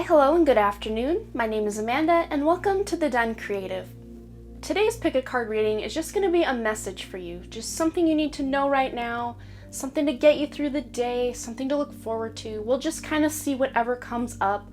Hi, hello, and good afternoon. My name is Amanda, and welcome to The Done Creative. Today's pick a card reading is just going to be a message for you, just something you need to know right now, something to get you through the day, something to look forward to. We'll just kind of see whatever comes up.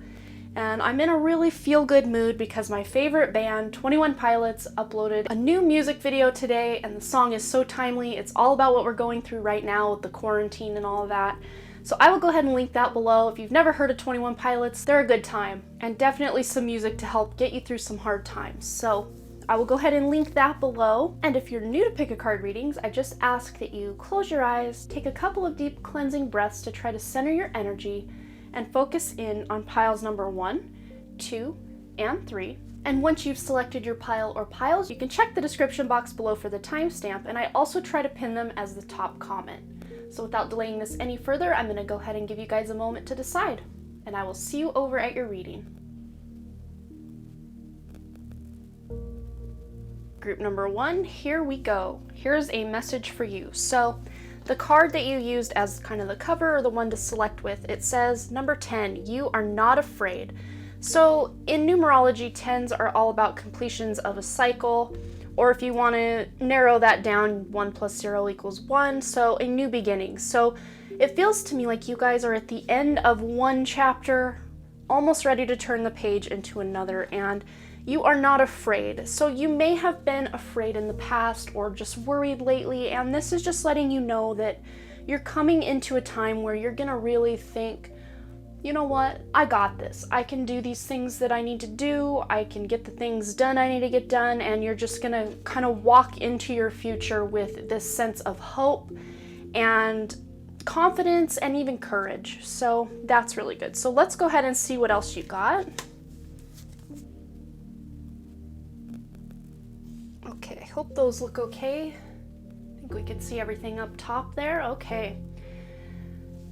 And I'm in a really feel-good mood because my favorite band, 21 Pilots, uploaded a new music video today, and the song is so timely. It's all about what we're going through right now with the quarantine and all of that. So I will go ahead and link that below. If you've never heard of 21 Pilots, they're a good time, and definitely some music to help get you through some hard times. So I will go ahead and link that below. And if you're new to pick a card readings, I just ask that you close your eyes, take a couple of deep cleansing breaths to try to center your energy and focus in on piles number 1, 2, and 3. And once you've selected your pile or piles, you can check the description box below for the timestamp, and I also try to pin them as the top comment. So without delaying this any further, I'm going to go ahead and give you guys a moment to decide, and I will see you over at your reading. Group number 1, here we go. Here's a message for you. So the card that you used as kind of the cover or the one to select with, it says number 10, you are not afraid. So in numerology, 10s are all about completions of a cycle, or if you want to narrow that down, 1 plus 0 equals 1, so a new beginning. So it feels to me like you guys are at the end of one chapter, almost ready to turn the page into another, and you are not afraid. So you may have been afraid in the past or just worried lately, and this is just letting you know that you're coming into a time where you're gonna really think, you know what, I got this. I can do these things that I need to do. I can get the things done I need to get done, and you're just gonna kind of walk into your future with this sense of hope and confidence and even courage. So that's really good. So let's go ahead and see what else you got. Okay, I hope those look okay. I think we can see everything up top there. Okay.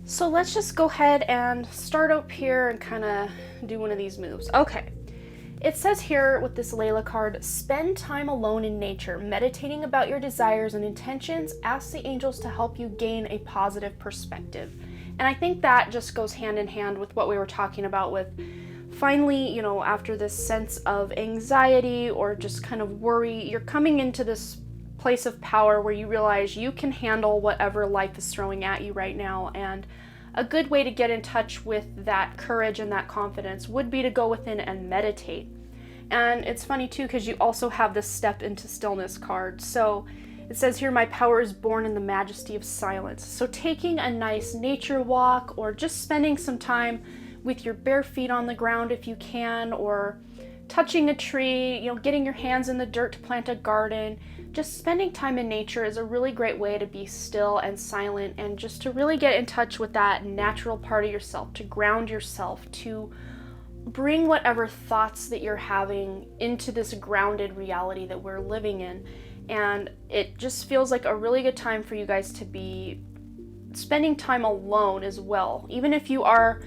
So let's just go ahead and start up here and kind of do one of these moves. Okay, it says here with this Layla card, spend time alone in nature, meditating about your desires and intentions. Ask the angels to help you gain a positive perspective. And I think that just goes hand in hand with what we were talking about with finally, you know, after this sense of anxiety or just kind of worry, you're coming into this place of power where you realize you can handle whatever life is throwing at you right now. And a good way to get in touch with that courage and that confidence would be to go within and meditate. And it's funny too, because you also have this step into stillness card. So it says here, my power is born in the majesty of silence. So taking a nice nature walk, or just spending some time with your bare feet on the ground if you can, or touching a tree, you know, getting your hands in the dirt to plant a garden. Just spending time in nature is a really great way to be still and silent, and just to really get in touch with that natural part of yourself, to ground yourself, to bring whatever thoughts that you're having into this grounded reality that we're living in. And it just feels like a really good time for you guys to be spending time alone as well. Even if you are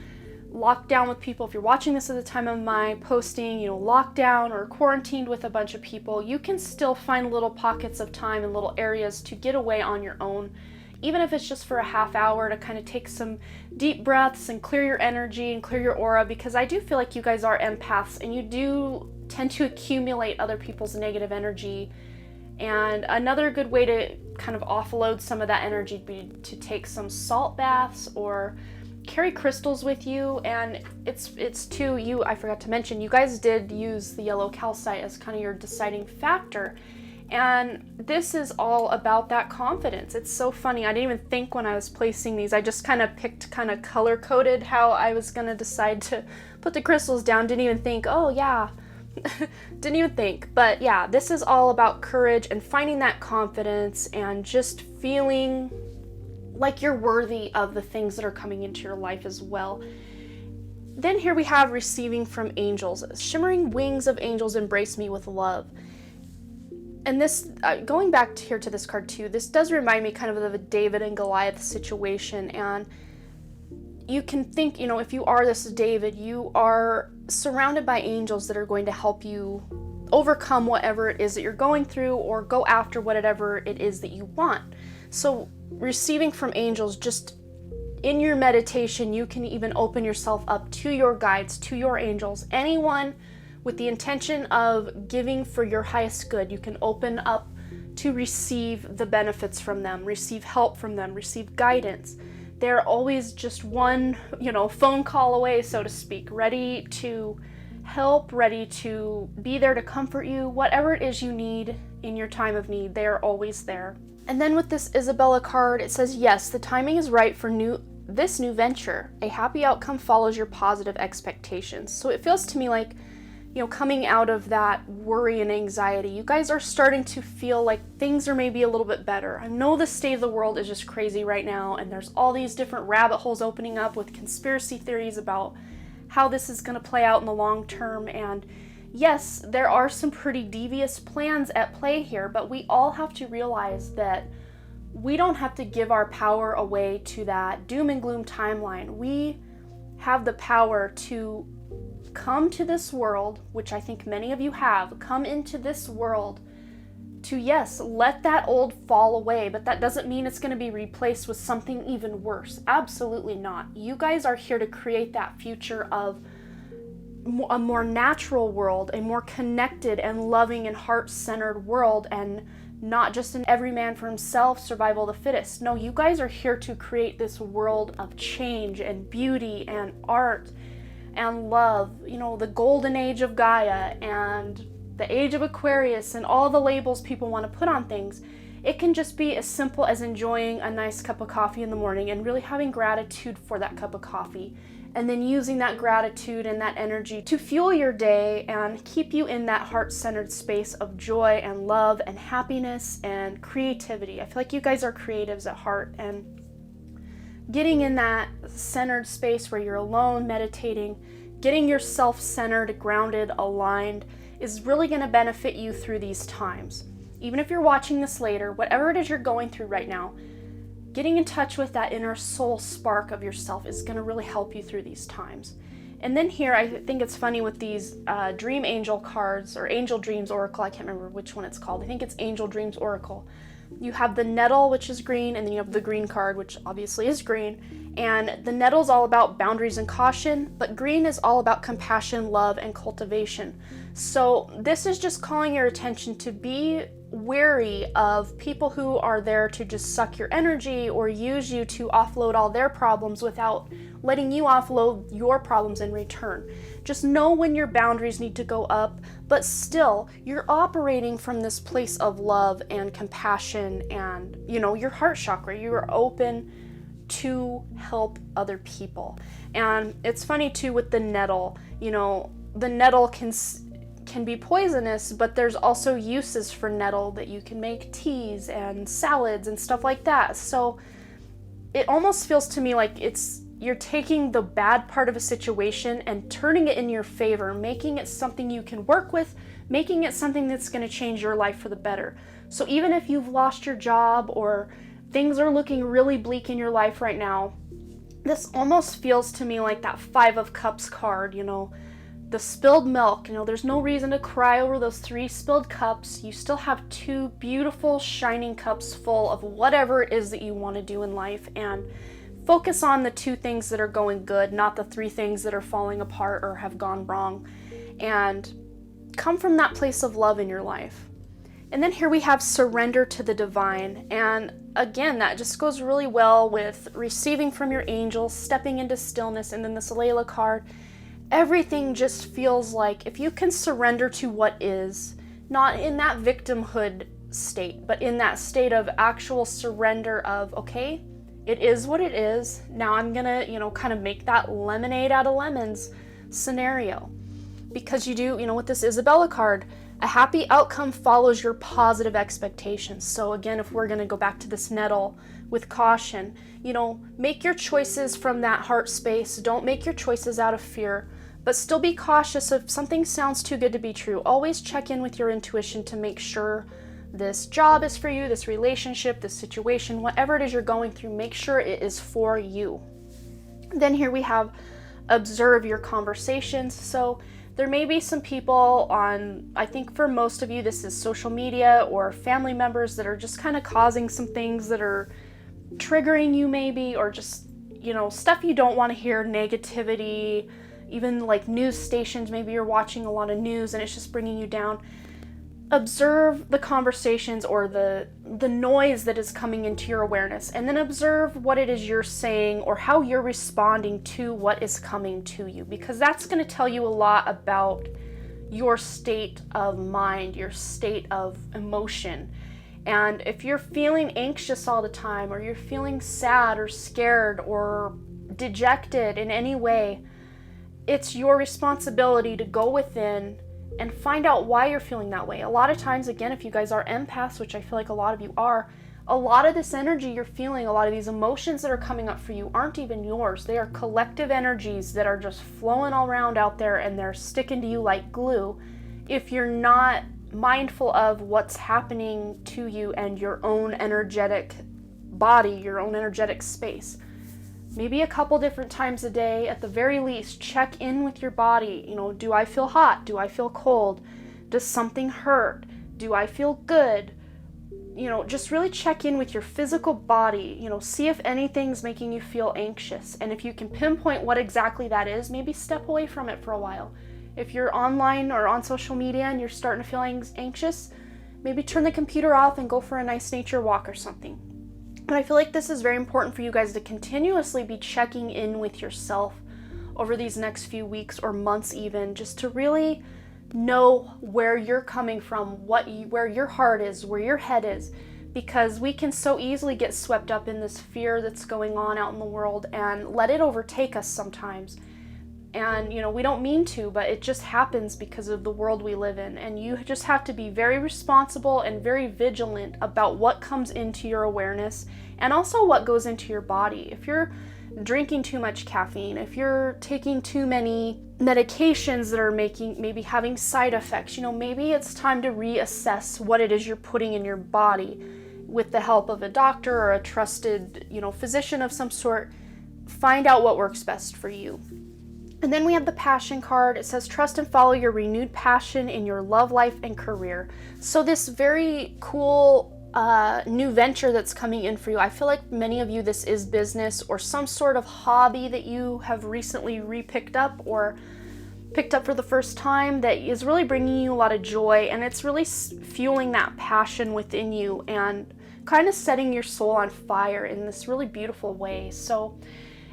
locked down with people, if you're watching this at the time of my posting, you know, locked down or quarantined with a bunch of people, you can still find little pockets of time and little areas to get away on your own, even if it's just for a half hour, to kind of take some deep breaths and clear your energy and clear your aura, because I do feel like you guys are empaths and you do tend to accumulate other people's negative energy. And another good way to kind of offload some of that energy would be to take some salt baths or carry crystals with you. And it's too, I forgot to mention, you guys did use the yellow calcite as kind of your deciding factor, and this is all about that confidence. It's so funny, I didn't even think when I was placing these, I just kind of picked, kind of color coded how I was gonna decide to put the crystals down. Didn't even think, oh yeah, didn't even think. But yeah, this is all about courage and finding that confidence and just feeling like you're worthy of the things that are coming into your life as well. Then here we have receiving from angels. Shimmering wings of angels embrace me with love. And this, going back here to this card too, this does remind me kind of a David and Goliath situation. And you can think, you know, if you are this David, you are surrounded by angels that are going to help you overcome whatever it is that you're going through, or go after whatever it is that you want. So receiving from angels just in your meditation, you can even open yourself up to your guides, to your angels, anyone with the intention of giving for your highest good. You can open up to receive the benefits from them, receive help from them, receive guidance. They're always just one, phone call away, so to speak, ready to help, ready to be there to comfort you. Whatever it is you need in your time of need, they are always there. And then with this Isabella card, it says, yes, the timing is right for this new venture. A happy outcome follows your positive expectations. So it feels to me like, coming out of that worry and anxiety, you guys are starting to feel like things are maybe a little bit better. I know the state of the world is just crazy right now, and there's all these different rabbit holes opening up with conspiracy theories about how this is going to play out in the long term. And yes, there are some pretty devious plans at play here, but we all have to realize that we don't have to give our power away to that doom and gloom timeline. We have the power to come to this world, which I think many of you have, come into this world to, yes, let that old fall away, but that doesn't mean it's going to be replaced with something even worse. Absolutely not. You guys are here to create that future of a more natural world, a more connected and loving and heart-centered world, and not just an every man for himself, survival of the fittest. No, you guys are here to create this world of change and beauty and art and love, the golden age of Gaia and the age of Aquarius and all the labels people want to put on things. It can just be as simple as enjoying a nice cup of coffee in the morning and really having gratitude for that cup of coffee, and then using that gratitude and that energy to fuel your day and keep you in that heart-centered space of joy and love and happiness and creativity. I feel like you guys are creatives at heart, and getting in that centered space where you're alone, meditating, getting yourself centered, grounded, aligned is really going to benefit you through these times. Even if you're watching this later, whatever it is you're going through right now, getting in touch with that inner soul spark of yourself is going to really help you through these times. And then here, I think it's funny with these Dream Angel cards, or Angel Dreams Oracle, I can't remember which one it's called. I think it's Angel Dreams Oracle. You have the nettle, which is green, and then you have the green card, which obviously is green. And the nettle is all about boundaries and caution, but green is all about compassion, love, and cultivation. So this is just calling your attention to be wary of people who are there to just suck your energy or use you to offload all their problems without letting you offload your problems in return. Just know when your boundaries need to go up, but still, you're operating from this place of love and compassion and, your heart chakra. You are open to help other people. And it's funny too with the nettle, the nettle can be poisonous, but there's also uses for nettle that you can make teas and salads and stuff like that. So it almost feels to me like you're taking the bad part of a situation and turning it in your favor, making it something you can work with, making it something that's going to change your life for the better. So even if you've lost your job or things are looking really bleak in your life right now, this almost feels to me like that 5 of Cups card, the spilled milk. There's no reason to cry over those 3 spilled cups. You still have 2 beautiful shining cups full of whatever it is that you want to do in life, and focus on the 2 things that are going good, not the 3 things that are falling apart or have gone wrong, and come from that place of love in your life. And then here we have surrender to the divine, and again, that just goes really well with receiving from your angels, stepping into stillness. And then this Layla card, everything just feels like if you can surrender to what is, not in that victimhood state, but in that state of actual surrender of, okay, it is what it is. Now I'm gonna, kind of make that lemonade out of lemons scenario. Because you do, with this Isabella card, a happy outcome follows your positive expectations. So again, if we're gonna go back to this nettle with caution, make your choices from that heart space. Don't make your choices out of fear, but still be cautious if something sounds too good to be true. Always check in with your intuition to make sure this job is for you, this relationship, this situation, whatever it is you're going through, make sure it is for you. Then here we have observe your conversations. So there may be some people on, I think for most of you, this is social media or family members that are just kind of causing some things that are triggering you maybe, or just, stuff you don't want to hear, negativity, even like news stations. Maybe you're watching a lot of news and it's just bringing you down. Observe the conversations or the noise that is coming into your awareness, and then observe what it is you're saying or how you're responding to what is coming to you, because that's going to tell you a lot about your state of mind, your state of emotion. And if you're feeling anxious all the time, or you're feeling sad or scared or dejected in any way, it's your responsibility to go within and find out why you're feeling that way. A lot of times, again, if you guys are empaths, which I feel like a lot of you are, a lot of this energy you're feeling, a lot of these emotions that are coming up for you aren't even yours. They are collective energies that are just flowing all around out there, and they're sticking to you like glue if you're not mindful of what's happening to you and your own energetic body, your own energetic space. Maybe a couple different times a day, at the very least, check in with your body. Do I feel hot? Do I feel cold? Does something hurt? Do I feel good? Just really check in with your physical body. See if anything's making you feel anxious. And if you can pinpoint what exactly that is, maybe step away from it for a while. If you're online or on social media and you're starting to feel anxious, maybe turn the computer off and go for a nice nature walk or something. But I feel like this is very important for you guys to continuously be checking in with yourself over these next few weeks or months even, just to really know where you're coming from, where your heart is, where your head is, because we can so easily get swept up in this fear that's going on out in the world and let it overtake us sometimes. And, we don't mean to, but it just happens because of the world we live in. And you just have to be very responsible and very vigilant about what comes into your awareness and also what goes into your body. If you're drinking too much caffeine, if you're taking too many medications that are maybe having side effects, maybe it's time to reassess what it is you're putting in your body with the help of a doctor or a trusted, physician of some sort. Find out what works best for you. And then we have the passion card. It says, trust and follow your renewed passion in your love life and career. So this very cool new venture that's coming in for you, I feel like many of you, this is business or some sort of hobby that you have recently re-picked up or picked up for the first time that is really bringing you a lot of joy, and it's really fueling that passion within you and kind of setting your soul on fire in this really beautiful way. So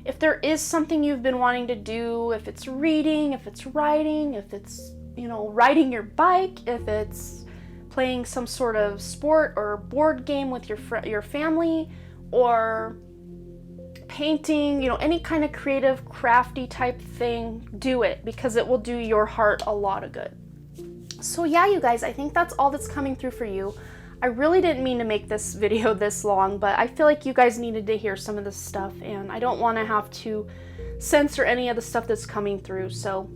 if there is something you've been wanting to do, if it's reading, if it's writing, if it's, riding your bike, if it's playing some sort of sport or board game with your family, or painting, any kind of creative, crafty type thing, do it, because it will do your heart a lot of good. So yeah, you guys, I think that's all that's coming through for you. I really didn't mean to make this video this long, but I feel like you guys needed to hear some of this stuff, and I don't want to have to censor any of the stuff that's coming through. So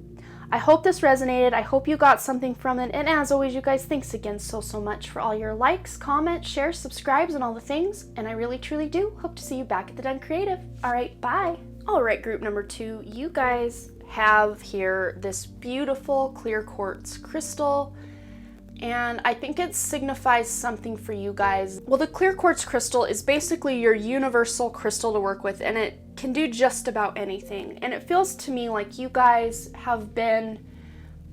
I hope this resonated. I hope you got something from it. And as always, you guys, thanks again so much for all your likes, comments, shares, subscribes, and all the things. And I really, truly do hope to see you back at the Done Creative. All right, bye. All right, group number 2, you guys have here this beautiful clear quartz crystal. And I think it signifies something for you guys. Well, the clear quartz crystal is basically your universal crystal to work with, and it can do just about anything. And it feels to me like you guys have been,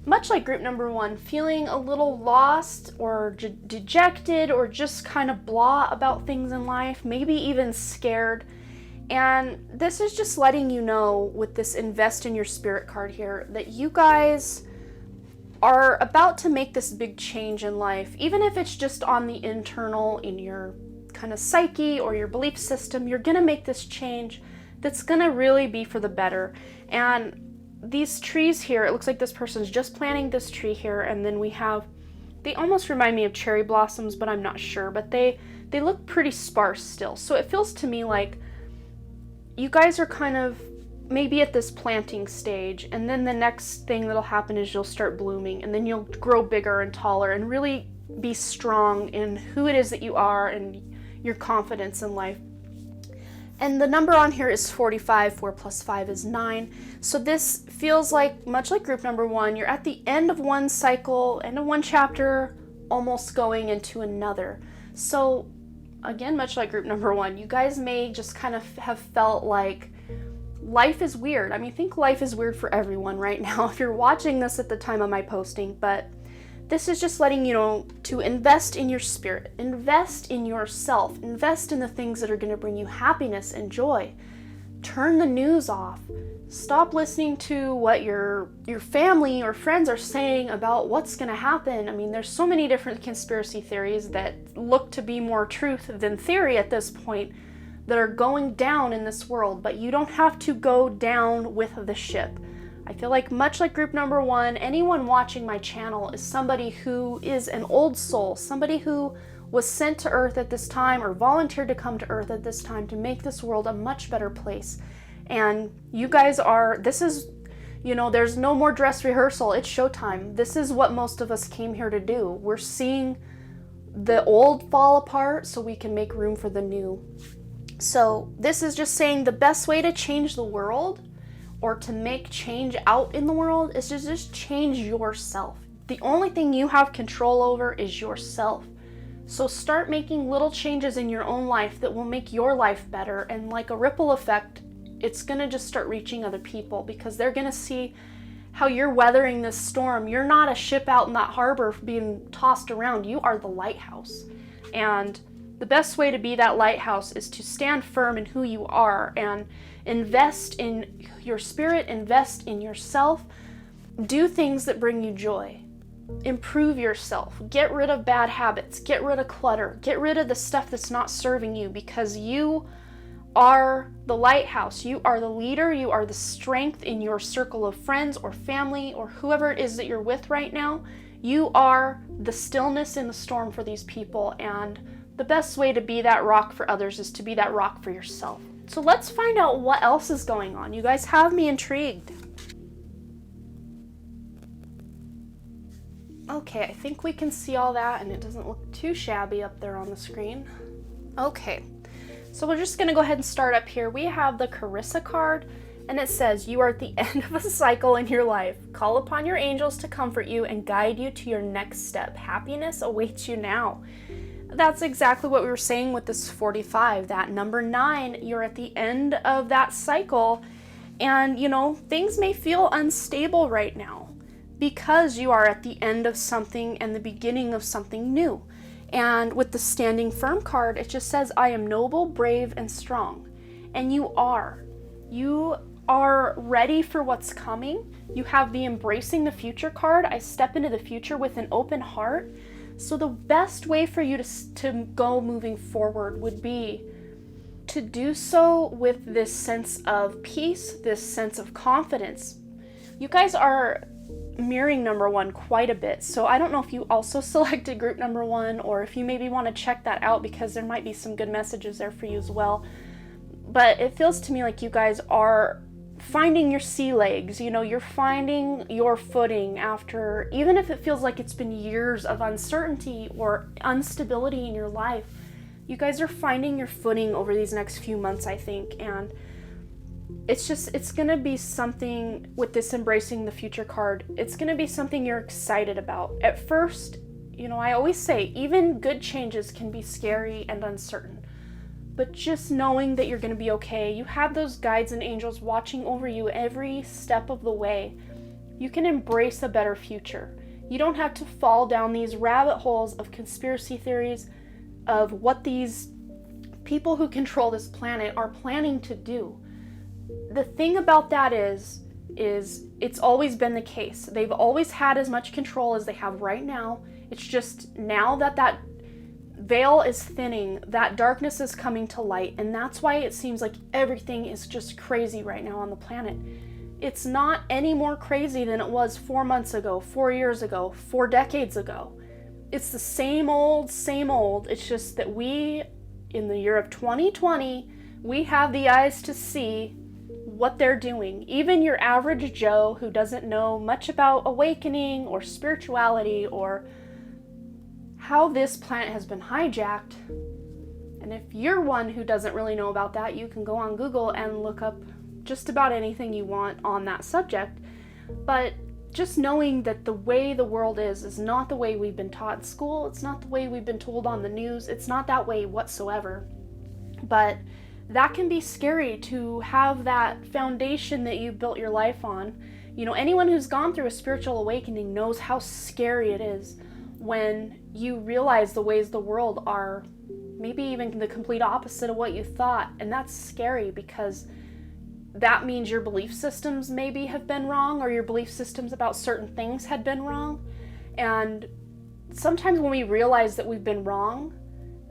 much like group number 1, feeling a little lost or dejected or just kind of blah about things in life, maybe even scared. And this is just letting you know with this invest in your spirit card here that you guys are about to make this big change in life, even if it's just on the internal, in your kind of psyche or your belief system. You're gonna make this change that's gonna really be for the better. And these trees here, it looks like this person's just planting this tree here, and then we have, they almost remind me of cherry blossoms, but I'm not sure, but they look pretty sparse still. So it feels to me like you guys are kind of maybe at this planting stage, and then the next thing that'll happen is you'll start blooming, and then you'll grow bigger and taller and really be strong in who it is that you are and your confidence in life. And the number on here is 45. 4 plus 5 is 9. So this feels like, much like group number 1, you're at the end of one cycle, end of one chapter, almost going into another. So again, much like group number 1, you guys may just kind of have felt like life is weird. I mean, I think life is weird for everyone right now if you're watching this at the time of my posting, but this is just letting you know to invest in your spirit, invest in yourself, invest in the things that are going to bring you happiness and joy. Turn the news off. Stop listening to what your family or friends are saying about what's going to happen. I mean, there's so many different conspiracy theories that look to be more truth than theory at this point that are going down in this world, but you don't have to go down with the ship. I feel like much like group number one, anyone watching my channel is somebody who is an old soul, somebody who was sent to Earth at this time or volunteered to come to Earth at this time to make this world a much better place. And you guys are, this is, you know, there's no more dress rehearsal, it's showtime. This is what most of us came here to do. We're seeing the old fall apart so we can make room for the new. So this is just saying the best way to change the world or to make change out in the world is to just change yourself. The only thing you have control over is yourself. So start making little changes in your own life that will make your life better, and like a ripple effect, it's going to just start reaching other people because they're going to see how you're weathering this storm. You're not a ship out in that harbor being tossed around. You are the lighthouse. And the best way to be that lighthouse is to stand firm in who you are and invest in your spirit, invest in yourself, do things that bring you joy. Improve yourself, get rid of bad habits, get rid of clutter, get rid of the stuff that's not serving you, because you are the lighthouse, you are the leader, you are the strength in your circle of friends or family or whoever it is that you're with right now. You are the stillness in the storm for these people, and the best way to be that rock for others is to be that rock for yourself. So let's find out what else is going on. You guys have me intrigued. Okay, I think we can see all that and it doesn't look too shabby up there on the screen. Okay, so we're just gonna go ahead and start up here. We have the Carissa card, and it says, you are at the end of a cycle in your life. Call upon your angels to comfort you and guide you to your next step. Happiness awaits you now. That's exactly what we were saying with this 45, that number 9, you're at the end of that cycle, and you know, things may feel unstable right now, because you are at the end of something and the beginning of something new. And with the Standing Firm card, it just says, I am noble, brave, and strong. And you are. You are ready for what's coming. You have the Embracing the Future card. I step into the future with an open heart. So the best way for you to go moving forward would be to do so with this sense of peace, this sense of confidence. You guys are mirroring number 1 quite a bit, so I don't know if you also selected group number 1 or if you maybe want to check that out, because there might be some good messages there for you as well. But it feels to me like you guys are finding your sea legs, you know, you're finding your footing after, even if it feels like it's been years of uncertainty or instability in your life, you guys are finding your footing over these next few months, I think. And it's gonna be something with this Embracing the Future card. It's gonna be something you're excited about. At first, you know, I always say, even good changes can be scary and uncertain. But just knowing that you're gonna be okay, you have those guides and angels watching over you every step of the way. You can embrace a better future. You don't have to fall down these rabbit holes of conspiracy theories, of what these people who control this planet are planning to do. The thing about that is it's always been the case. They've always had as much control as they have right now. It's just now that veil is thinning, that darkness is coming to light, and that's why it seems like everything is just crazy right now on the planet. It's not any more crazy than it was 4 months ago, 4 years ago, 4 decades ago. It's the same old, same old. It's just that we, in the year of 2020, we have the eyes to see what they're doing. Even your average Joe who doesn't know much about awakening or spirituality or how this planet has been hijacked. And if you're one who doesn't really know about that, you can go on Google and look up just about anything you want on that subject. But just knowing that the way the world is not the way we've been taught in school, it's not the way we've been told on the news, it's not that way whatsoever. But that can be scary, to have that foundation that you built your life on. You know, anyone who's gone through a spiritual awakening knows how scary it is when you realize the ways the world are maybe even the complete opposite of what you thought. And that's scary, because that means your belief systems maybe have been wrong, or your belief systems about certain things had been wrong. And sometimes when we realize that we've been wrong,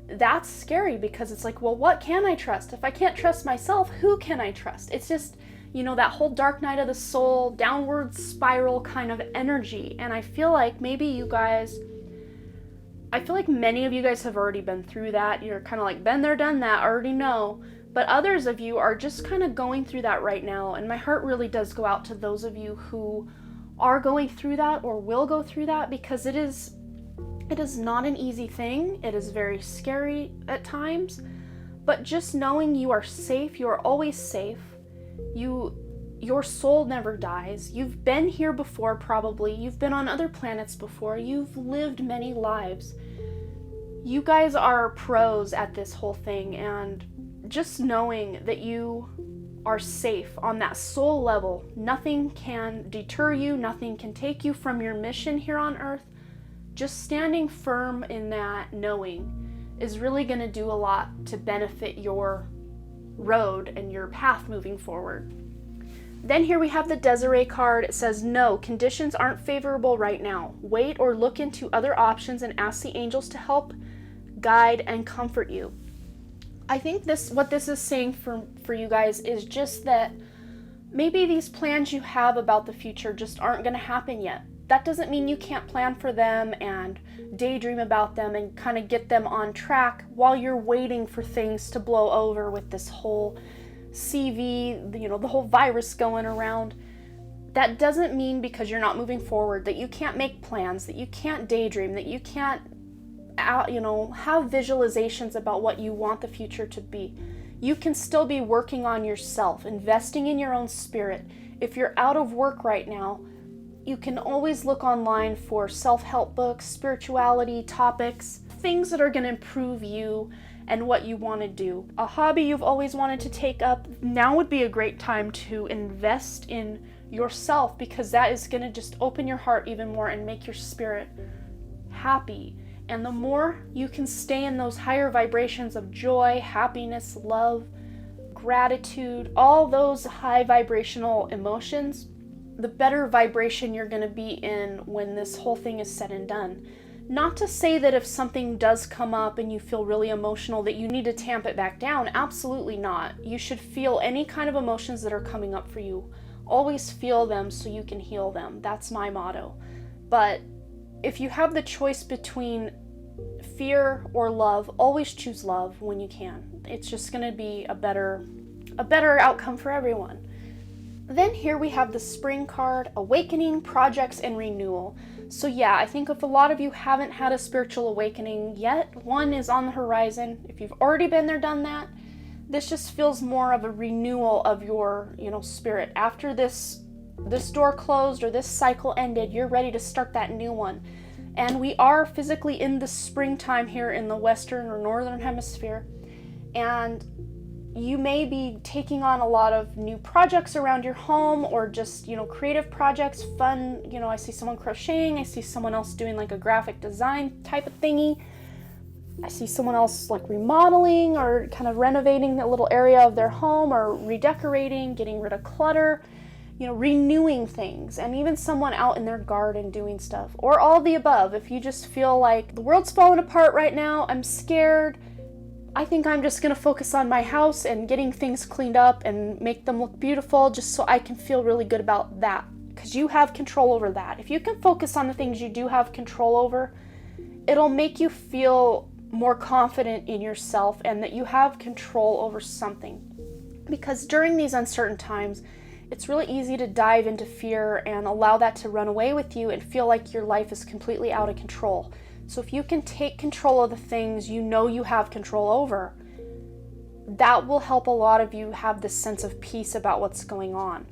that's scary, because it's like, well, what can I trust? If I can't trust myself, who can I trust? It's just, you know, that whole dark night of the soul, downward spiral kind of energy. And I feel like many of you guys have already been through that. You're kind of like, been there, done that, already know. But others of you are just kind of going through that right now. And my heart really does go out to those of you who are going through that or will go through that, because it is not an easy thing. It is very scary at times. But just knowing you are safe, you are always safe. Your soul never dies. You've been here before, probably. You've been on other planets before. You've lived many lives. You guys are pros at this whole thing, and just knowing that you are safe on that soul level, nothing can deter you, nothing can take you from your mission here on Earth. Just standing firm in that knowing is really going to do a lot to benefit your road and your path moving forward. Then here we have the Desiree card. It says, no, conditions aren't favorable right now. Wait or look into other options and ask the angels to help, guide, and comfort you. I think what this is saying for you guys is just that maybe these plans you have about the future just aren't going to happen yet. That doesn't mean you can't plan for them and daydream about them and kind of get them on track while you're waiting for things to blow over with this whole CV, you know, the whole virus going around. That doesn't mean because you're not moving forward that you can't make plans, that you can't daydream, that you can't, you know, have visualizations about what you want the future to be. You can still be working on yourself, investing in your own spirit. If you're out of work right now, you can always look online for self-help books, spirituality topics, things that are going to improve you and what you want to do. A hobby you've always wanted to take up, now would be a great time to invest in yourself, because that is going to just open your heart even more and make your spirit happy. And the more you can stay in those higher vibrations of joy, happiness, love, gratitude, all those high vibrational emotions, the better vibration you're going to be in when this whole thing is said and done. Not to say that if something does come up and you feel really emotional that you need to tamp it back down. Absolutely not. You should feel any kind of emotions that are coming up for you. Always feel them so you can heal them. That's my motto. But if you have the choice between fear or love, always choose love when you can. It's just going to be a better outcome for everyone. Then here we have the spring card, awakening, projects, and renewal. So yeah, I think if a lot of you haven't had a spiritual awakening yet, one is on the horizon. If you've already been there, done that, this just feels more of a renewal of your, spirit. After this door closed or this cycle ended, you're ready to start that new one. And we are physically in the springtime here in the Western or Northern Hemisphere. And you may be taking on a lot of new projects around your home, or just, creative projects, fun. I see someone crocheting. I see someone else doing like a graphic design type of thingy. I see someone else like remodeling or kind of renovating a little area of their home, or redecorating, getting rid of clutter, renewing things, and even someone out in their garden doing stuff, or all the above. If you just feel like the world's falling apart right now, I'm scared, I think I'm just going to focus on my house and getting things cleaned up and make them look beautiful just so I can feel really good about that, because you have control over that. If you can focus on the things you do have control over, it'll make you feel more confident in yourself and that you have control over something. Because during these uncertain times, it's really easy to dive into fear and allow that to run away with you and feel like your life is completely out of control. So if you can take control of the things you know you have control over, that will help a lot of you have this sense of peace about what's going on.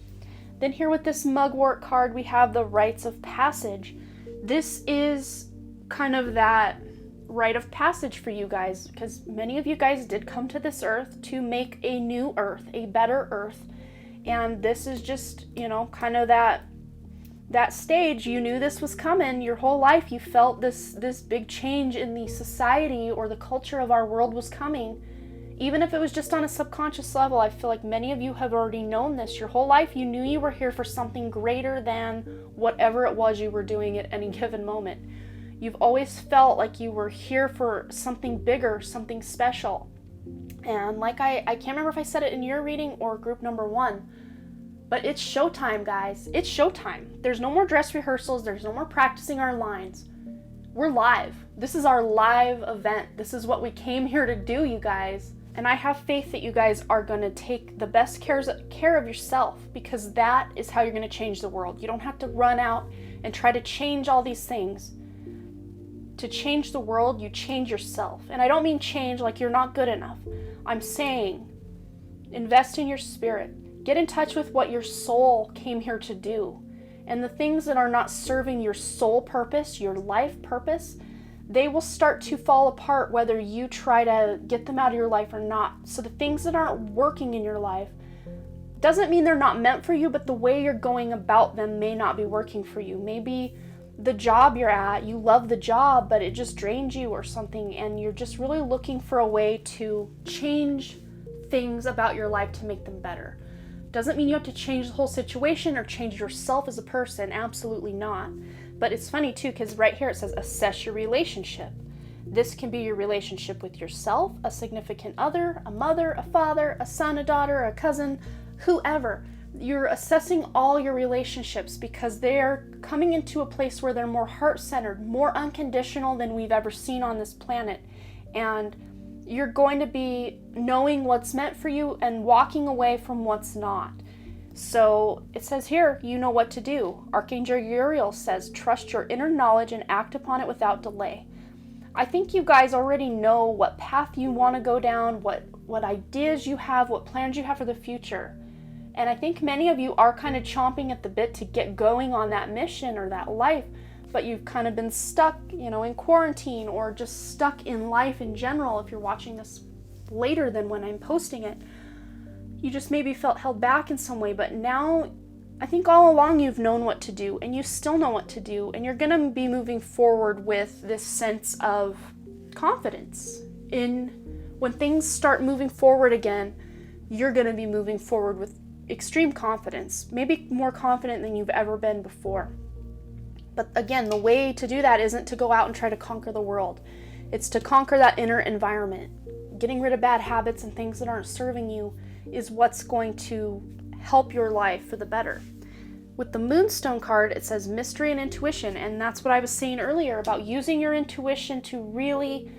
Then here with this mugwort card, we have the rites of passage. This is kind of that rite of passage for you guys, because many of you guys did come to this earth to make a new earth, a better earth. And this is just, kind of that stage. You knew this was coming your whole life. You felt this big change in the society or the culture of our world was coming. Even if it was just on a subconscious level, I feel like many of you have already known this your whole life. You knew you were here for something greater than whatever it was you were doing at any given moment. You've always felt like you were here for something bigger, something special. And like I can't remember if I said it in your reading or group number 1, but it's showtime, guys. It's showtime. There's no more dress rehearsals. There's no more practicing our lines. We're live. This is our live event. This is what we came here to do, you guys. And I have faith that you guys are going to take the best care of yourself, because that is how you're going to change the world. You don't have to run out and try to change all these things. To change the world, you change yourself. And I don't mean change like you're not good enough. I'm saying invest in your spirit. Get in touch with what your soul came here to do. And the things that are not serving your soul purpose, your life purpose, they will start to fall apart whether you try to get them out of your life or not. So the things that aren't working in your life doesn't mean they're not meant for you, but the way you're going about them may not be working for you. Maybe the job you're at, you love the job, but it just drains you or something, and you're just really looking for a way to change things about your life to make them better. Doesn't mean you have to change the whole situation or change yourself as a person. Absolutely not. But it's funny too, because right here it says assess your relationship. This can be your relationship with yourself, a significant other, a mother, a father, a son, a daughter, a cousin, whoever. You're assessing all your relationships because they're coming into a place where they're more heart-centered, more unconditional than we've ever seen on this planet. And you're going to be knowing what's meant for you and walking away from what's not. So it says here, you know what to do. Archangel Uriel says, trust your inner knowledge and act upon it without delay. I think you guys already know what path you want to go down, what ideas you have, what plans you have for the future. And I think many of you are kind of chomping at the bit to get going on that mission or that life, but you've kind of been stuck, in quarantine or just stuck in life in general. If you're watching this later than when I'm posting it, you just maybe felt held back in some way, but now I think all along you've known what to do, and you still know what to do, and you're gonna be moving forward with this sense of confidence. When things start moving forward again, you're gonna be moving forward with extreme confidence, maybe more confident than you've ever been before. But again, the way to do that isn't to go out and try to conquer the world. It's to conquer that inner environment. Getting rid of bad habits and things that aren't serving you is what's going to help your life for the better. With the Moonstone card, it says mystery and intuition, and that's what I was saying earlier about using your intuition to really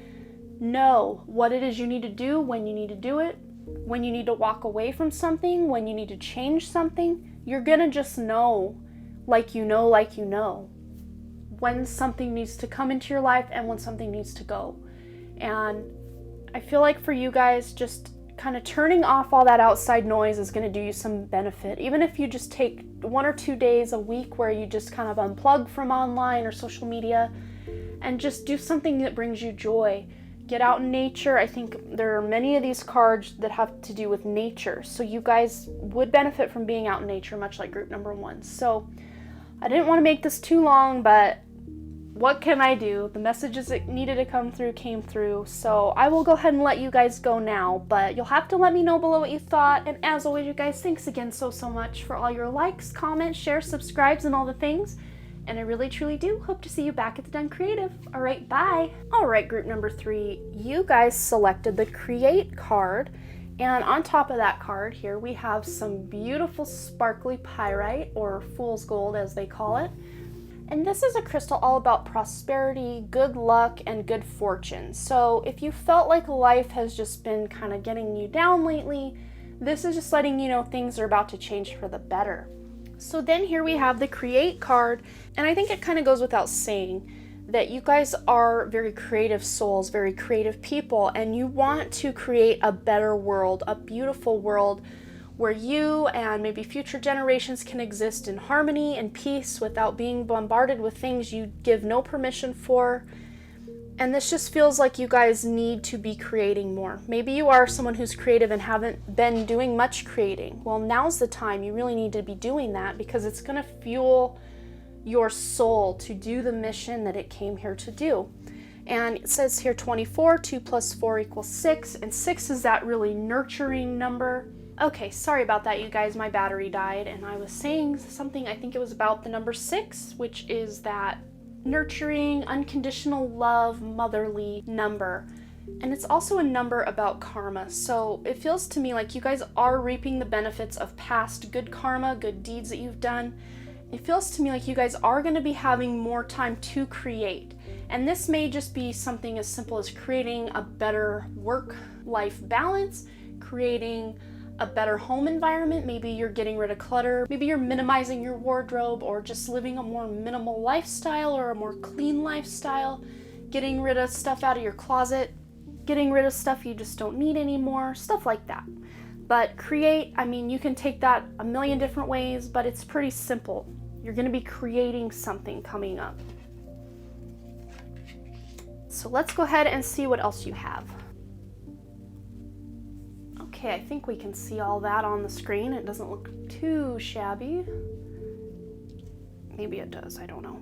know what it is you need to do, when you need to do it, when you need to walk away from something, when you need to change something. You're gonna just know, like you know, when something needs to come into your life and when something needs to go. And I feel like for you guys, just kind of turning off all that outside noise is going to do you some benefit. Even if you just take 1 or 2 days a week where you just kind of unplug from online or social media and just do something that brings you joy. Get out in nature. I think there are many of these cards that have to do with nature. So you guys would benefit from being out in nature, much like group number 1. So I didn't want to make this too long, but what can I do? The messages that needed to come through came through, so I will go ahead and let you guys go now, but you'll have to let me know below what you thought. And as always, you guys, thanks again so much for all your likes, comments, shares, subscribes, and all the things. And I really truly do hope to see you back at the Done Creative. All right, bye. All right, group number 3, you guys selected the Create card, and on top of that card here we have some beautiful sparkly pyrite, or fool's gold as they call it. And this is a crystal all about prosperity, good luck, and good fortune. So if you felt like life has just been kind of getting you down lately, this is just letting you know things are about to change for the better. So then here we have the Create card, and I think it kind of goes without saying that you guys are very creative souls, very creative people, and you want to create a better world, a beautiful world, where you and maybe future generations can exist in harmony and peace without being bombarded with things you give no permission for. And this just feels like you guys need to be creating more. Maybe you are someone who's creative and haven't been doing much creating. Well, now's the time. You really need to be doing that because it's going to fuel your soul to do the mission that it came here to do. And it says here 24, 2 plus 4 equals 6. And 6 is that really nurturing number. Okay, sorry about that, you guys. My battery died. And I was saying something, I think it was about the number 6, which is that nurturing, unconditional love, motherly number. And it's also a number about karma. So it feels to me like you guys are reaping the benefits of past good karma, good deeds that you've done. It feels to me like you guys are going to be having more time to create. And this may just be something as simple as creating a better work-life balance, creating a better home environment. Maybe you're getting rid of clutter. Maybe you're minimizing your wardrobe, or just living a more minimal lifestyle or a more clean lifestyle, getting rid of stuff out of your closet, getting rid of stuff you just don't need anymore, stuff like that. But create, I mean, you can take that a million different ways, but it's pretty simple. You're going to be creating something coming up. So let's go ahead and see what else you have. Okay, I think we can see all that on the screen. It doesn't look too shabby. Maybe it does, I don't know.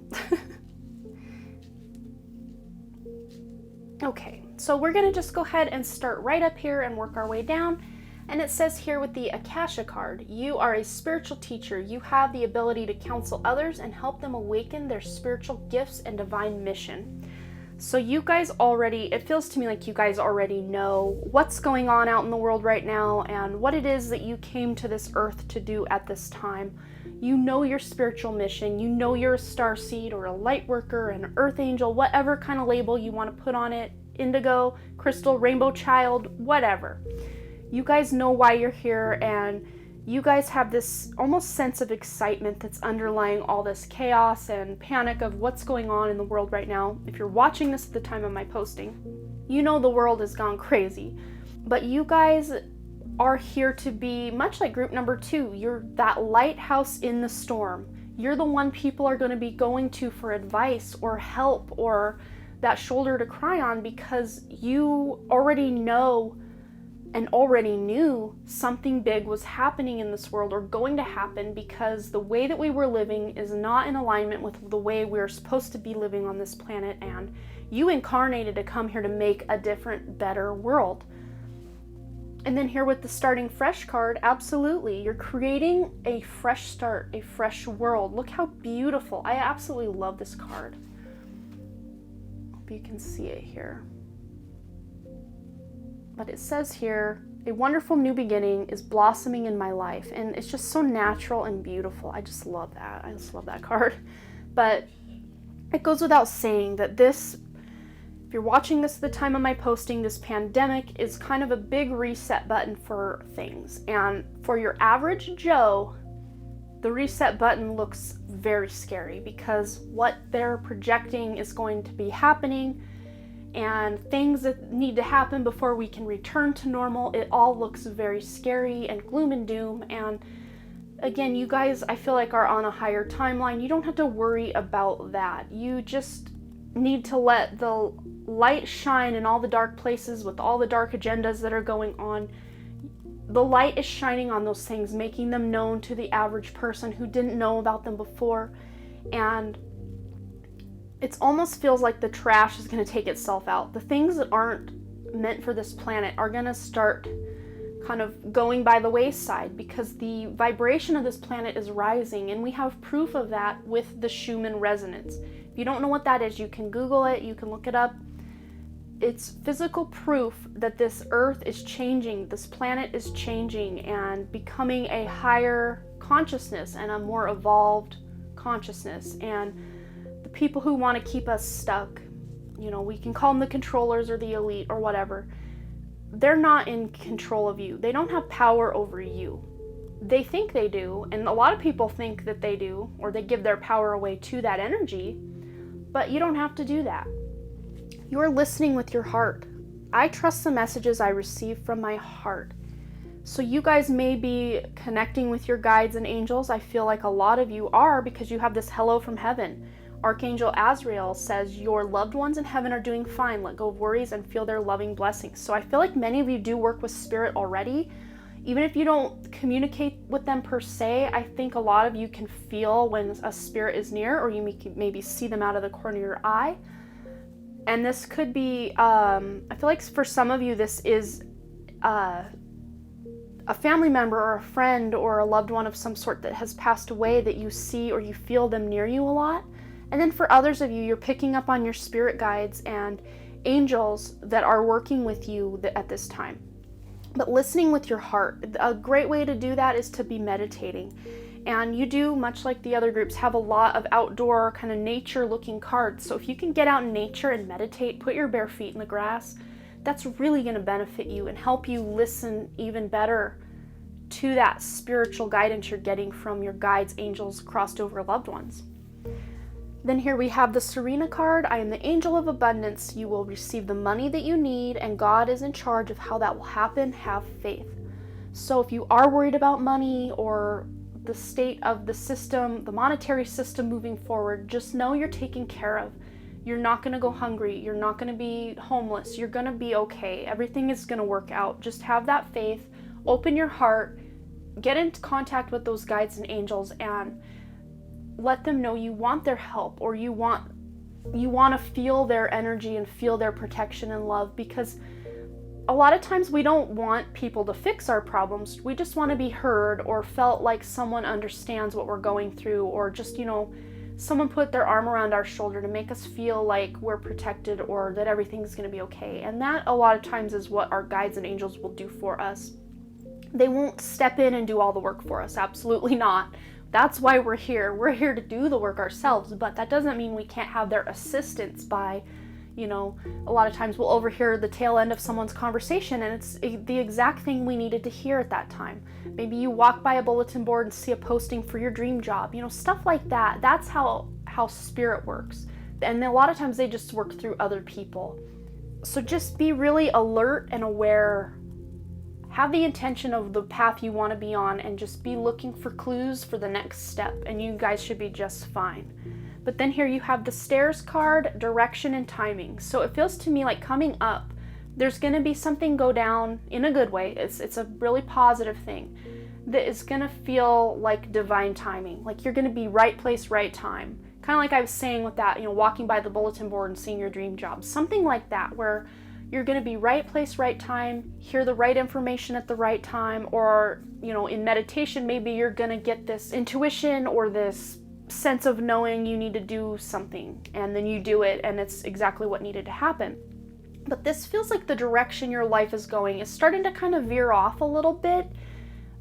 Okay, so we're gonna just go ahead and start right up here and work our way down. And it says here with the Akasha card, you are a spiritual teacher. You have the ability to counsel others and help them awaken their spiritual gifts and divine mission. So you guys already, it feels to me like you guys already know what's going on out in the world right now and what it is that you came to this earth to do at this time. You know your spiritual mission. You know you're a starseed or a light worker, an earth angel, whatever kind of label you want to put on it, indigo, crystal, rainbow child, whatever. You guys know why you're here, and you guys have this almost sense of excitement that's underlying all this chaos and panic of what's going on in the world right now. If you're watching this at the time of my posting, you know the world has gone crazy. But you guys are here to be, much like group number 2, you're that lighthouse in the storm. You're the one people are going to be going to for advice or help or that shoulder to cry on, because you already know and already knew something big was happening in this world or going to happen, because the way that we were living is not in alignment with the way we're supposed to be living on this planet, and you incarnated to come here to make a different, better world. And then here with the starting fresh card, absolutely, you're creating a fresh start, a fresh world. Look how beautiful. I absolutely love this card. Hope you can see it here. But it says here, a wonderful new beginning is blossoming in my life. And it's just so natural and beautiful. I just love that. I just love that card. But it goes without saying that this, if you're watching this at the time of my posting, this pandemic is kind of a big reset button for things. And for your average Joe, the reset button looks very scary, because what they're projecting is going to be happening, and things that need to happen before we can return to normal, it all looks very scary and gloom and doom. And again, you guys, I feel like, are on a higher timeline. You don't have to worry about that. You just need to let the light shine in all the dark places with all the dark agendas that are going on. The light is shining on those things, making them known to the average person who didn't know about them before. And it almost feels like the trash is going to take itself out. The things that aren't meant for this planet are going to start kind of going by the wayside, because the vibration of this planet is rising, and we have proof of that with the Schumann resonance. If you don't know what that is, you can Google it, you can look it up. It's physical proof that this earth is changing, this planet is changing and becoming a higher consciousness and a more evolved consciousness. And the people who want to keep us stuck, you know, we can call them the controllers or the elite or whatever, they're not in control of you. They don't have power over you. They think they do, and a lot of people think that they do, or they give their power away to that energy, but you don't have to do that. You're listening with your heart. I trust the messages I receive from my heart. So you guys may be connecting with your guides and angels. I feel like a lot of you are, because you have this hello from heaven. Archangel Azrael says, your loved ones in heaven are doing fine. Let go of worries and feel their loving blessings. So I feel like many of you do work with spirit already. Even if you don't communicate with them per se, I think a lot of you can feel when a spirit is near, or you maybe see them out of the corner of your eye. And this could be, I feel like for some of you, this is a family member or a friend or a loved one of some sort that has passed away that you see or you feel them near you a lot. And then for others of you, you're picking up on your spirit guides and angels that are working with you at this time. But listening with your heart, a great way to do that is to be meditating. And you do, much like the other groups, have a lot of outdoor kind of nature looking cards. So if you can get out in nature and meditate, put your bare feet in the grass, that's really going to benefit you and help you listen even better to that spiritual guidance you're getting from your guides, angels, crossed over loved ones. Then here we have the Serena card. I am the angel of abundance. You will receive the money that you need, and God is in charge of how that will happen. Have faith. So if you are worried about money or the state of the system, the monetary system moving forward, just know you're taken care of. You're not going to go hungry. You're not going to be homeless. You're going to be okay. Everything is going to work out. Just have that faith. Open your heart. Get into contact with those guides and angels and let them know you want their help, or you want to feel their energy and feel their protection and love, because a lot of times we don't want people to fix our problems. We just want to be heard or felt like someone understands what we're going through, or just, someone put their arm around our shoulder to make us feel like we're protected or that everything's going to be okay. And that a lot of times is what our guides and angels will do for us. They won't step in and do all the work for us. Absolutely not. That's why we're here. We're here to do the work ourselves, but that doesn't mean we can't have their assistance by, a lot of times we'll overhear the tail end of someone's conversation and it's the exact thing we needed to hear at that time. Maybe you walk by a bulletin board and see a posting for your dream job, stuff like that. That's how spirit works. And a lot of times they just work through other people. So just be really alert and aware. Have the intention of the path you want to be on and just be looking for clues for the next step, and you guys should be just fine. But then here you have the stairs card, direction and timing. So it feels to me like coming up, there's going to be something go down in a good way. It's a really positive thing that is going to feel like divine timing. Like you're going to be right place, right time. Kind of like I was saying with that, walking by the bulletin board and seeing your dream job. Something like that, where you're going to be right place, right time, hear the right information at the right time, or, in meditation, maybe you're going to get this intuition or this sense of knowing you need to do something, and then you do it, and it's exactly what needed to happen. But this feels like the direction your life is going is starting to kind of veer off a little bit,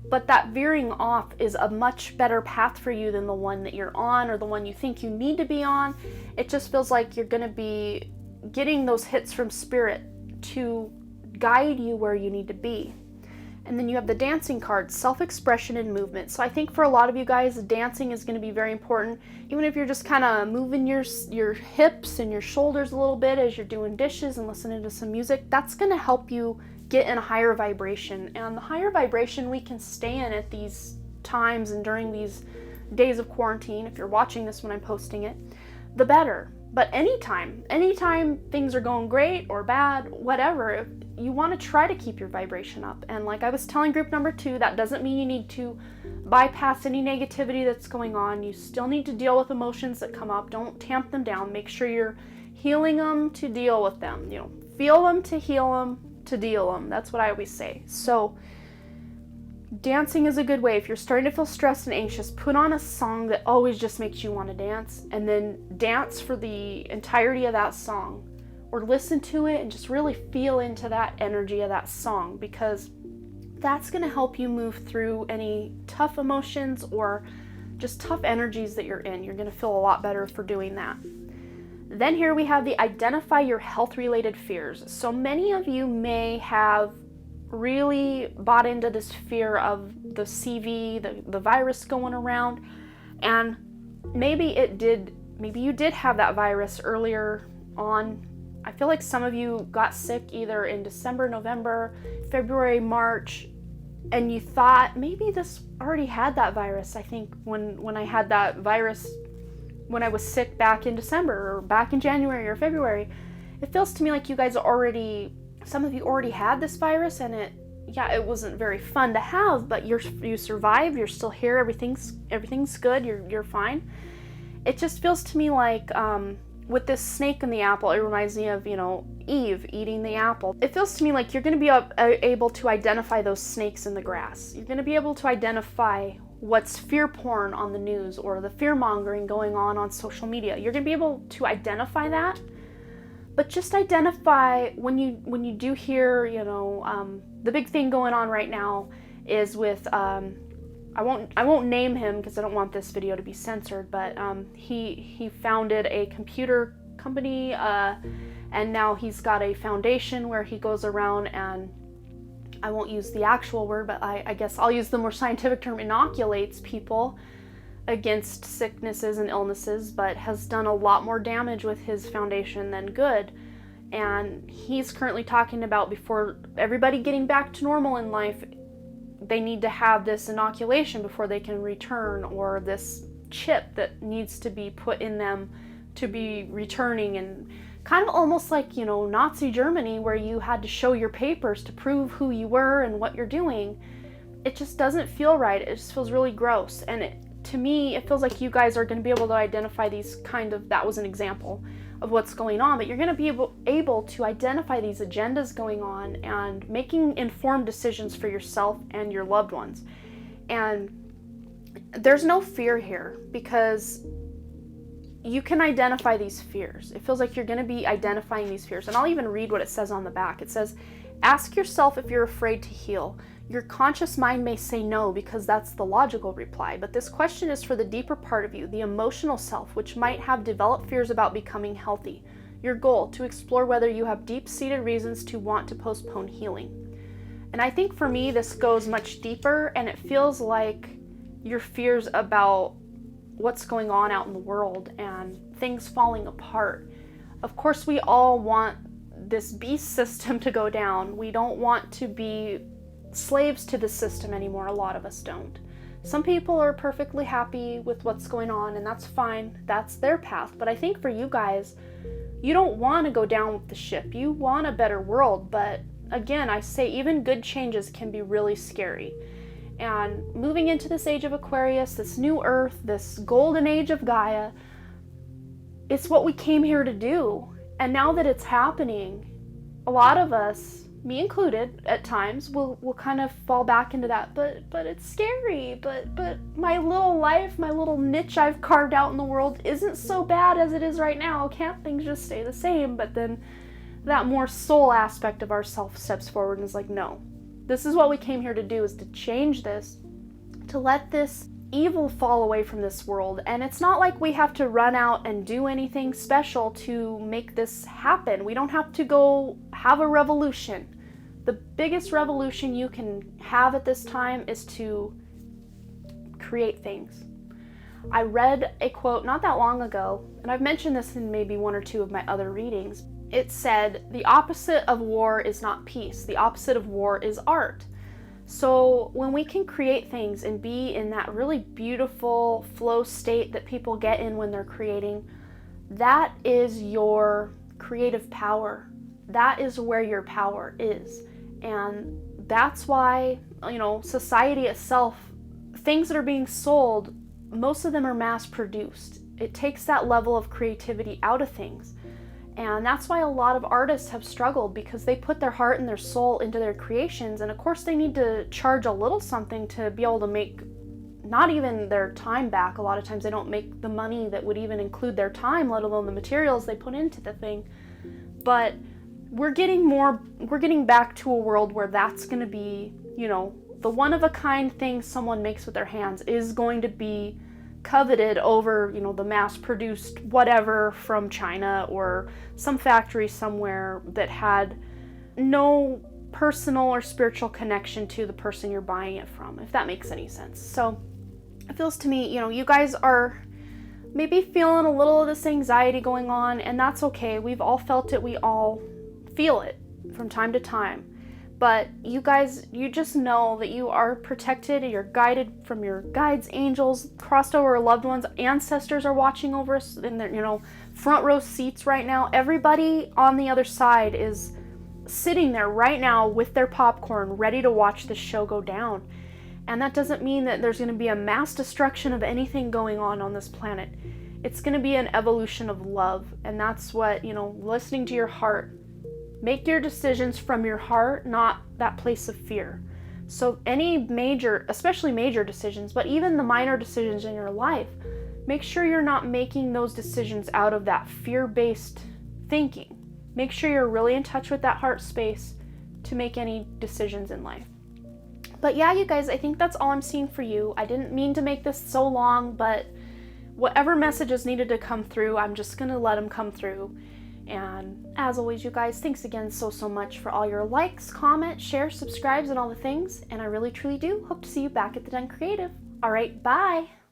but that veering off is a much better path for you than the one that you're on or the one you think you need to be on. It just feels like you're going to be getting those hits from spirit to guide you where you need to be. And then you have the dancing card, self-expression and movement. So I think for a lot of you guys, dancing is going to be very important. Even if you're just kind of moving your hips and your shoulders a little bit as you're doing dishes and listening to some music, that's going to help you get in a higher vibration. And the higher vibration we can stay in at these times and during these days of quarantine, if you're watching this when I'm posting it, the better. But anytime things are going great or bad, whatever, you want to try to keep your vibration up. And like I was telling group number 2, that doesn't mean you need to bypass any negativity that's going on. You still need to deal with emotions that come up. Don't tamp them down. Make sure you're healing them to deal with them. Feel them to heal them to deal them. That's what I always say. So dancing is a good way. If you're starting to feel stressed and anxious, put on a song that always just makes you want to dance, and then dance for the entirety of that song, or listen to it and just really feel into that energy of that song, because that's going to help you move through any tough emotions or just tough energies that you're in. You're going to feel a lot better for doing that. Then here we have the identify your health related fears. So many of you may have really bought into this fear of the CV, the virus going around, and maybe you did have that virus earlier on. I feel like some of you got sick either in December, November, February, March, and you thought maybe this already had that virus. I think when I had that virus when I was sick back in December or back in January or February. It feels to me like you guys some of you already had this virus, and it wasn't very fun to have, but you survived, you're still here, everything's good, you're fine. It just feels to me like with this snake in the apple, it reminds me of, Eve eating the apple. It feels to me like you're going to be able to identify those snakes in the grass. You're going to be able to identify what's fear porn on the news or the fear mongering going on social media. You're going to be able to identify that, but just identify when you do hear, the big thing going on right now is with, I won't name him because I don't want this video to be censored, but he founded a computer company, and now he's got a foundation where he goes around and, I won't use the actual word, but I guess I'll use the more scientific term, inoculates people against sicknesses and illnesses, but has done a lot more damage with his foundation than good. And he's currently talking about, before everybody getting back to normal in life, they need to have this inoculation before they can return, or this chip that needs to be put in them to be returning, and kind of almost like, Nazi Germany, where you had to show your papers to prove who you were and what you're doing. It just doesn't feel right. It just feels really gross. And to me, it feels like you guys are going to be able to identify these that was an example of what's going on, but you're going to be able to identify these agendas going on and making informed decisions for yourself and your loved ones. And there's no fear here, because you can identify these fears. It feels like you're going to be identifying these fears. And I'll even read what it says on the back. It says, ask yourself if you're afraid to heal. Your conscious mind may say no, because that's the logical reply. But this question is for the deeper part of you, the emotional self, which might have developed fears about becoming healthy. Your goal, to explore whether you have deep-seated reasons to want to postpone healing. And I think for me, this goes much deeper, and it feels like your fears about what's going on out in the world and things falling apart. Of course, we all want this beast system to go down. We don't want to be slaves to the system anymore. A lot of us don't. Some people are perfectly happy with what's going on, and that's fine. That's their path. But I think for you guys, you don't want to go down with the ship. You want a better world. But again, I say even good changes can be really scary. And moving into this age of Aquarius, this new earth, this golden age of Gaia, it's what we came here to do. And now that it's happening, a lot of us, me included at times, will kind of fall back into that. But it's scary. But my little life, my little niche I've carved out in the world isn't so bad as it is right now. Can't things just stay the same? But then that more soul aspect of ourself steps forward and is like, no. This is what we came here to do, is to change this, to let this evil fall away from this world. And it's not like we have to run out and do anything special to make this happen. We don't have to go have a revolution. The biggest revolution you can have at this time is to create things. I read a quote not that long ago, and I've mentioned this in maybe one or two of my other readings. It said, the opposite of war is not peace. The opposite of war is art. So when we can create things and be in that really beautiful flow state that people get in when they're creating, that is your creative power. That is where your power is. And that's why, society itself, things that are being sold, most of them are mass produced. It takes that level of creativity out of things. And that's why a lot of artists have struggled, because they put their heart and their soul into their creations. And of course they need to charge a little something to be able to make not even their time back. A lot of times they don't make the money that would even include their time, let alone the materials they put into the thing. But we're getting back to a world where that's going to be, the one-of-a-kind thing someone makes with their hands is going to be coveted over, the mass-produced whatever from China or some factory somewhere that had no personal or spiritual connection to the person you're buying it from, if that makes any sense. So it feels to me, you guys are maybe feeling a little of this anxiety going on, and that's okay. We've all felt it. We all feel it from time to time. But you guys, you just know that you are protected, you're guided from your guides, angels, crossed over loved ones, ancestors are watching over us in their, front row seats right now. Everybody on the other side is sitting there right now with their popcorn, ready to watch this show go down. And that doesn't mean that there's going to be a mass destruction of anything going on this planet. It's going to be an evolution of love. And that's what, listening to your heart. Make your decisions from your heart, not that place of fear. So any major, especially major decisions, but even the minor decisions in your life, make sure you're not making those decisions out of that fear-based thinking. Make sure you're really in touch with that heart space to make any decisions in life. But yeah, you guys, I think that's all I'm seeing for you. I didn't mean to make this so long, but whatever messages needed to come through, I'm just going to let them come through. And as always, you guys, thanks again so much for all your likes, comments, shares, subscribes, and all the things. And I really, truly do hope to see you back at the Den Creative. All right, bye.